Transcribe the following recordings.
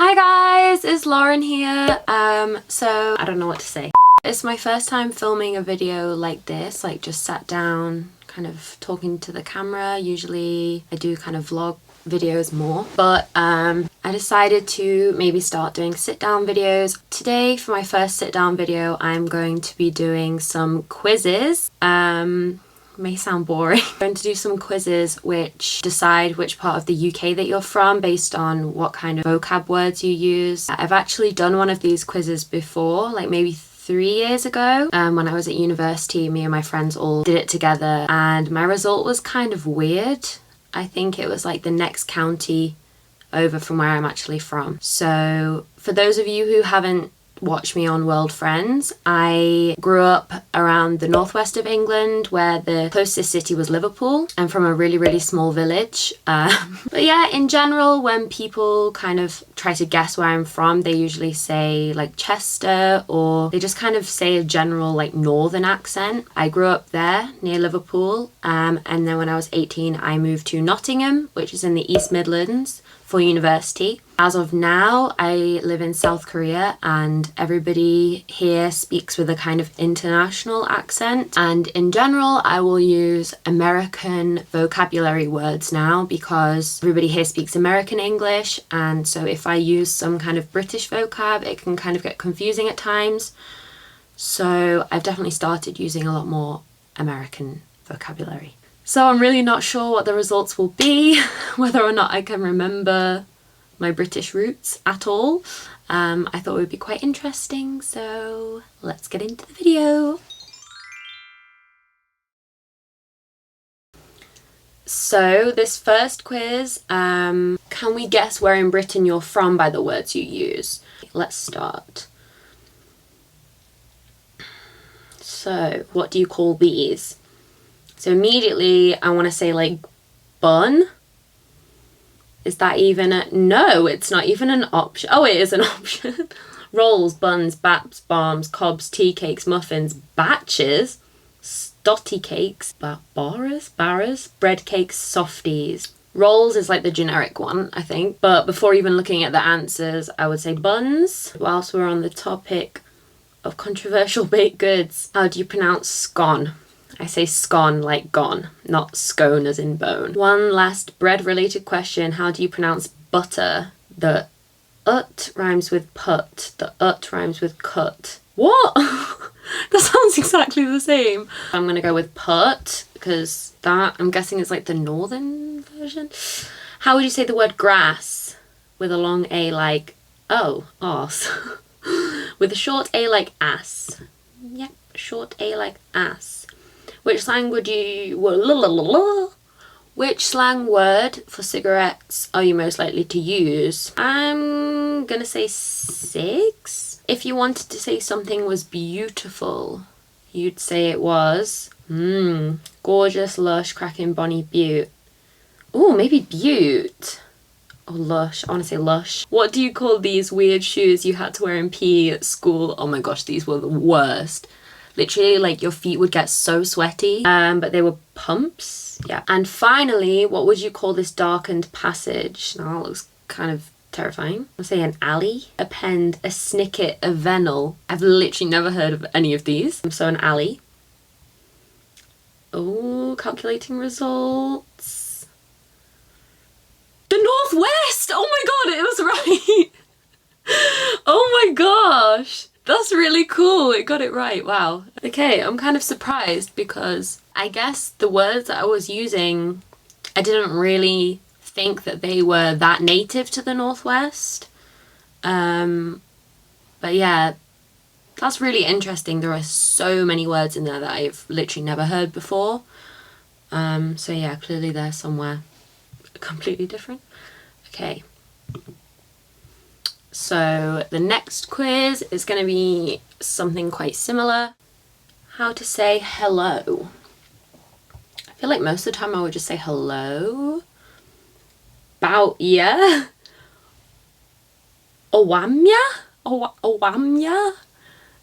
Hi guys, it's Lauren here. So I don't know what to say. It's my first time filming a video like this, like just sat down, kind of talking to the camera. Usually I do kind of vlog videos more, but I decided to maybe start doing sit-down videos. Today for my first sit-down video I'm going to be doing some quizzes. May sound boring. I'm going to do some quizzes which decide which part of the UK that you're from based on what kind of vocab words you use. I've actually done one of these quizzes before, like maybe 3 years ago, when I was at university. Me and my friends all did it together and my result was kind of weird. I think it was like the next county over from where I'm actually from. So for those of you who haven't watched me on World Friends, I grew up around the northwest of England where the closest city was Liverpool. I'm from a really small village. But yeah, in general, when people kind of try to guess where I'm from, they usually say like Chester, or they just kind of say a general like northern accent. I grew up there near Liverpool, and then when I was 18 I moved to Nottingham, which is in the East Midlands, for university. As of now, I live in South Korea and everybody here speaks with a kind of international accent. And in general, I will use American vocabulary words now because everybody here speaks American English. And so if I use some kind of British vocab, it can kind of get confusing at times. So I've definitely started using a lot more American vocabulary. So I'm really not sure what the results will be, whether or not I can remember my British roots at all. I thought it would be quite interesting, so let's get into the video. So this first quiz, can we guess where in Britain you're from by the words you use? Let's start. So what do you call these? So immediately I want to say like bun. Is that even a... No, it's not even an option. Oh, it is an option. Rolls, buns, baps, balms, cobs, tea cakes, muffins, batches, stotty cakes, barras, bread cakes, softies. Rolls is like the generic one, I think. But before even looking at the answers, I would say buns. Whilst we're on the topic of controversial baked goods, how do you pronounce scone? I say scone like gone, not scone as in bone. One last bread-related question. How do you pronounce butter? The ut rhymes with put. The ut rhymes with cut. What? That sounds exactly the same. I'm going to go with put because that, I'm guessing, is like the northern version. How would you say the word grass with a long A like... Oh, arse. With a short A like ass. Yep, short A like ass. Which slang would you... Which slang word for cigarettes are you most likely to use? I'm gonna say 6. If you wanted to say something was beautiful, you'd say it was... gorgeous, lush, cracking, bonny, beaut. Oh, maybe beaut. Or lush. I want to say lush. What do you call these weird shoes you had to wear in PE at school? Oh my gosh, these were the worst. Literally, like, your feet would get so sweaty, but they were pumps. Yeah. And finally, what would you call this darkened passage? Now, that looks kind of terrifying. I'll say an alley. Append, a snicket, a vennel. I've literally never heard of any of these. So an alley. Oh, calculating results. The Northwest! Oh my god, it was right! Oh my gosh! That's really cool. It got it right. Wow. Okay, I'm kind of surprised because I guess the words that I was using, I didn't really think that they were that native to the Northwest. But yeah, that's really interesting. There are so many words in there that I've literally never heard before. So yeah, clearly they're somewhere completely different. Okay. So the next quiz is going to be something quite similar. How to say hello. I feel like most of the time I would just say hello. Bout yeah. Owamya? Owamya?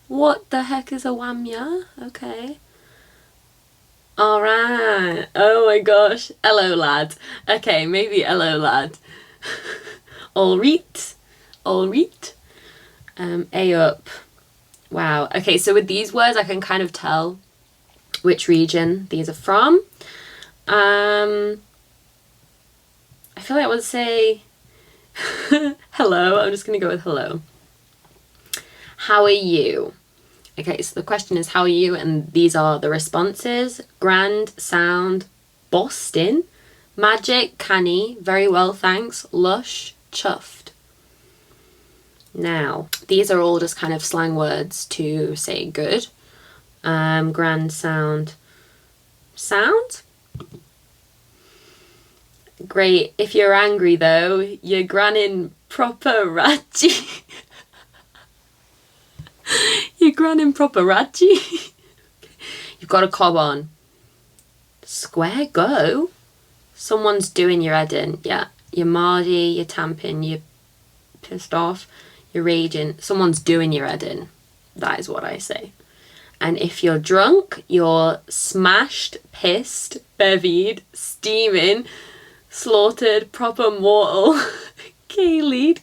What the heck is owamya? Okay. Alright. Oh my gosh. Hello lad. Okay, maybe hello lad. All right. all right. A up. Wow. Okay, so with these words I can kind of tell which region these are from. I feel like I would say hello. I'm just gonna go with hello. How are you? Okay, so the question is how are you, and these are the responses. Grand, sound, Boston, magic, canny, very well thanks, lush, chuffed. Now, these are all just kind of slang words to say good. Grand, sound. Great. If you're angry though, you're grannin' proper ratchy. You're grannin' proper ratchy. You've got a cob on. Square go. Someone's doing your head in. Yeah. You're mardy, you're tamping, you're pissed off, you're raging. Someone's doing your head in. That is what I say. And if you're drunk, you're smashed, pissed, bevied, steaming, slaughtered, proper mortal. K-lead.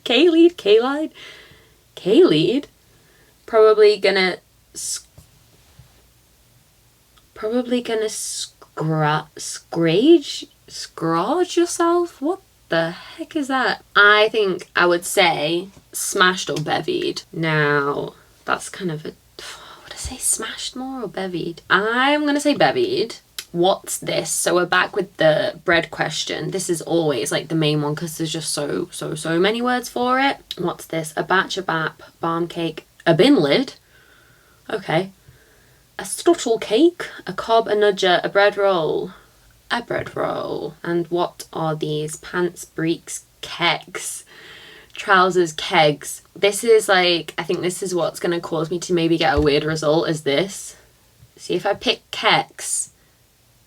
Probably gonna scrooge yourself. What the heck is that? I think I would say smashed or bevied. Now that's kind of a, would I say smashed more or bevied? I'm gonna say bevied. What's this? So we're back with the bread question. This is always like the main one because there's just so many words for it. What's this? A batch, a bap, barm cake, a bin lid. Okay. A stuttle cake, a cob, a nudger, a bread roll. A bread roll. And what are these? Pants, breeks, kegs. Trousers, kegs. This is like, I think this is what's going to cause me to maybe get a weird result, is this. See, if I pick kegs,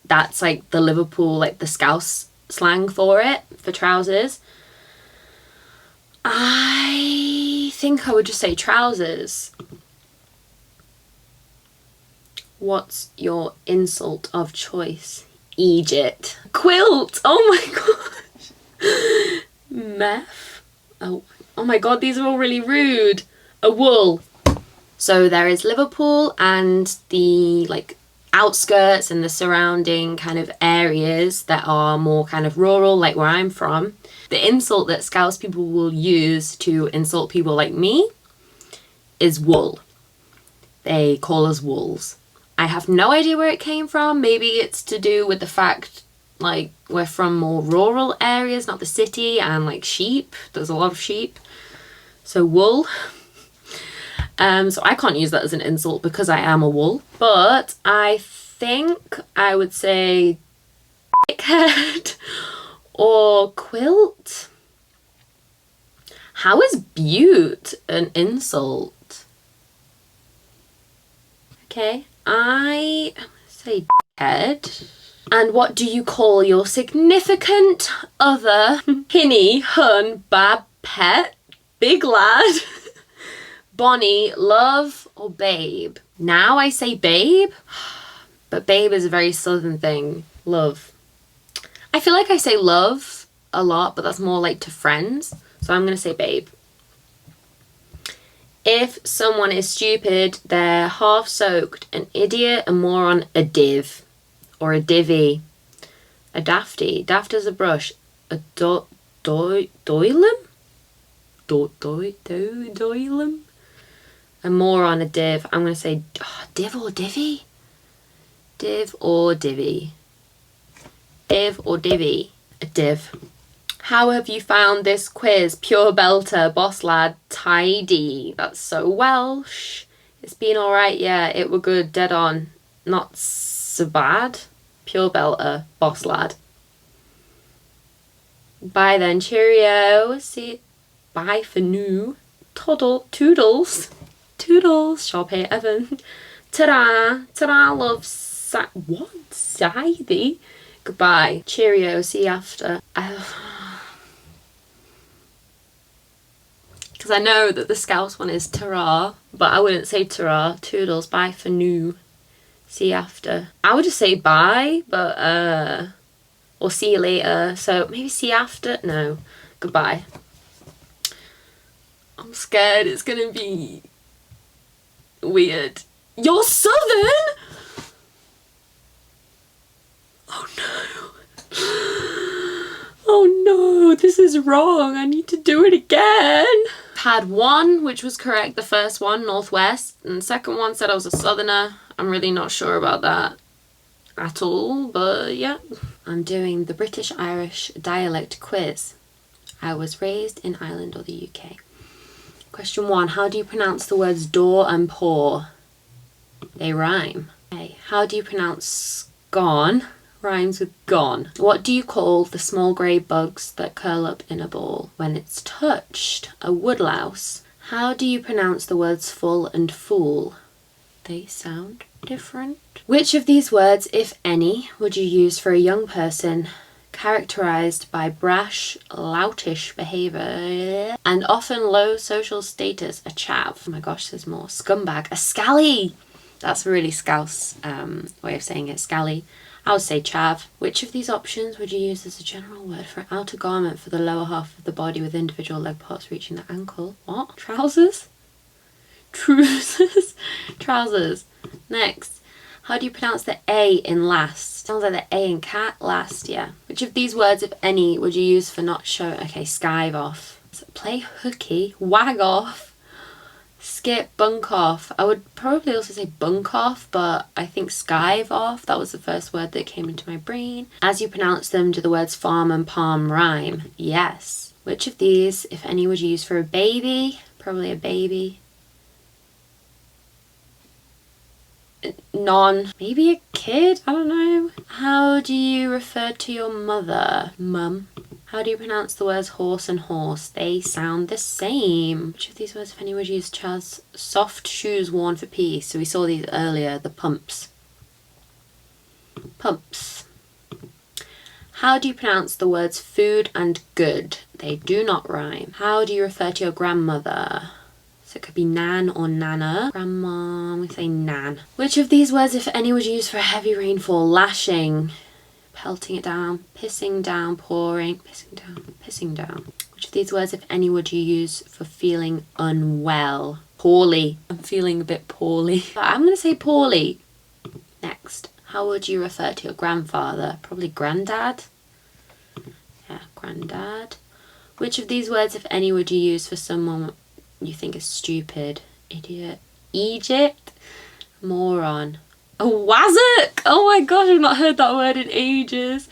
that's like the Liverpool, like the Scouse slang for it, for trousers. I think I would just say trousers. What's your insult of choice? Egypt. Quilt. Oh my gosh. Meth. Oh my god, these are all really rude. A wool. So there is Liverpool and the like outskirts and the surrounding kind of areas that are more kind of rural, like where I'm from. The insult that Scouse people will use to insult people like me is wool. They call us wolves. I have no idea where it came from. Maybe it's to do with the fact like we're from more rural areas, not the city, and like sheep. There's a lot of sheep. So wool. So I can't use that as an insult because I am a wool. But I think I would say dickhead or quilt. How is beaut an insult? Okay. I say dickhead. And what do you call your significant other? Hinny, hun, bab, pet, big lad, Bonnie, love, or babe? Now I say babe, but babe is a very southern thing. Love. I feel like I say love a lot, but that's more like to friends. So I'm going to say babe. If someone is stupid, they're half soaked, an idiot, a moron, a div, or a divvy, a dafty. Daft as a brush, a doilum, doilum, a moron, a div. I'm gonna say div or divvy, div or divvy, div or divvy, a div. How have you found this quiz? Pure belter, boss lad, tidy. That's so Welsh. It's been alright, yeah, it were good, dead on. Not so bad. Pure belter, boss lad. Bye then, cheerio. See, bye for new. Toodles. Sharpay Evan. Ta-da, love, what? Sidey? Goodbye. Cheerio, see you after. Because I know that the Scouse one is ta-ra, but I wouldn't say ta-ra. Toodles, bye for new. See you after. I would just say bye, but or see you later. So maybe see you after. No, goodbye. I'm scared it's gonna be weird. You're Southern? Oh no. Oh no, this is wrong. I need to do it again. Had one, which was correct, the first one, Northwest, and the second one said I was a Southerner. I'm really not sure about that at all, but yeah. I'm doing the British Irish dialect quiz. I was raised in Ireland or the UK. Question 1. How do you pronounce the words door and paw? They rhyme. Okay. How do you pronounce scone? Rhymes with gone. What do you call the small grey bugs that curl up in a ball when it's touched? A woodlouse. How do you pronounce the words full and fool? They sound different. Which of these words, if any, would you use for a young person characterized by brash, loutish behavior and often low social status? A chav. Oh my gosh, there's more. Scumbag. A scally. That's a really scouse way of saying it. Scally. I would say chav. Which of these options would you use as a general word for an outer garment for the lower half of the body with individual leg parts reaching the ankle? What? Trousers? Trousers? Trousers. Next. How do you pronounce the A in last? Sounds like the A in cat. Last, yeah. Which of these words, if any, would you use for not show? Okay, skive off. So play hooky. Wag off. Skip, bunk off. I would probably also say bunk off, but I think skive off. That was the first word that came into my brain. As you pronounce them, do the words farm and palm rhyme? Yes. Which of these, if any, would you use for a baby? Probably a baby. None. Maybe a kid? I don't know. How do you refer to your mother? Mum. How do you pronounce the words horse and horse? They sound the same. Which of these words, if any, would you use? Chaz? Soft shoes worn for pee. So we saw these earlier, the pumps. Pumps. How do you pronounce the words food and good? They do not rhyme. How do you refer to your grandmother? So it could be nan or nana. Grandma, we say nan. Which of these words, if any, would you use for a heavy rainfall? Lashing. Pelting it down, pissing down, pouring, pissing down, pissing down. Which of these words, if any, would you use for feeling unwell? Poorly. I'm feeling a bit poorly. I'm going to say poorly. Next. How would you refer to your grandfather? Probably granddad. Yeah, granddad. Which of these words, if any, would you use for someone you think is stupid? Idiot. Egypt. Moron. A wazzock! Oh my gosh, I've not heard that word in ages.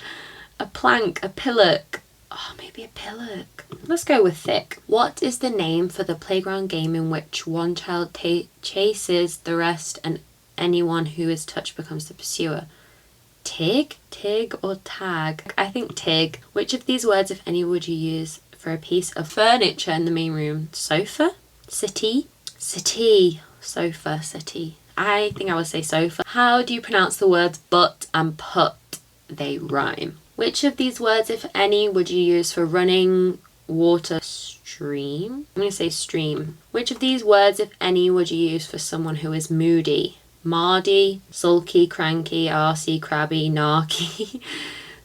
A plank, a pillock. Oh, maybe a pillock. Let's go with thick. What is the name for the playground game in which one child chases the rest and anyone who is touched becomes the pursuer? Tig? Tig or tag? I think tig. Which of these words, if any, would you use for a piece of furniture in the main room? Sofa? Settee? Settee. Sofa, settee. I think I would say sofa. How do you pronounce the words but and put? They rhyme. Which of these words, if any, would you use for running water? Stream? I'm going to say stream. Which of these words, if any, would you use for someone who is moody? Mardy, sulky, cranky, arsey, crabby, narky,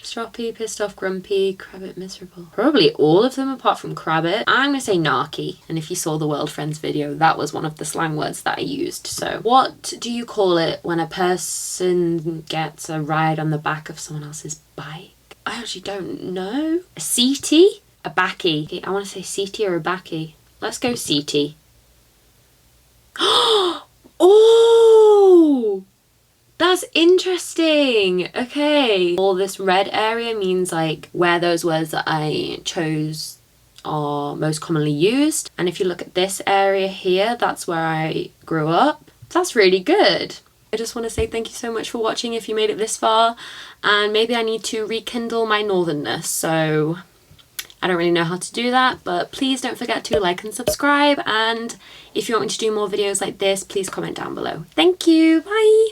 stroppy, pissed off, grumpy, crabbit, miserable. Probably all of them apart from crabbit. I'm going to say narky. And if you saw the World Friends video, that was one of the slang words that I used. So what do you call it when a person gets a ride on the back of someone else's bike? I actually don't know. A seatie? A backie. Okay, I want to say seatie or a backie. Let's go seatie. Oh! That's interesting. Okay. All this red area means like where those words that I chose are most commonly used. And if you look at this area here, that's where I grew up. That's really good. I just want to say thank you so much for watching if you made it this far. And maybe I need to rekindle my northernness. So I don't really know how to do that, but please don't forget to like and subscribe. And if you want me to do more videos like this, please comment down below. Thank you. Bye.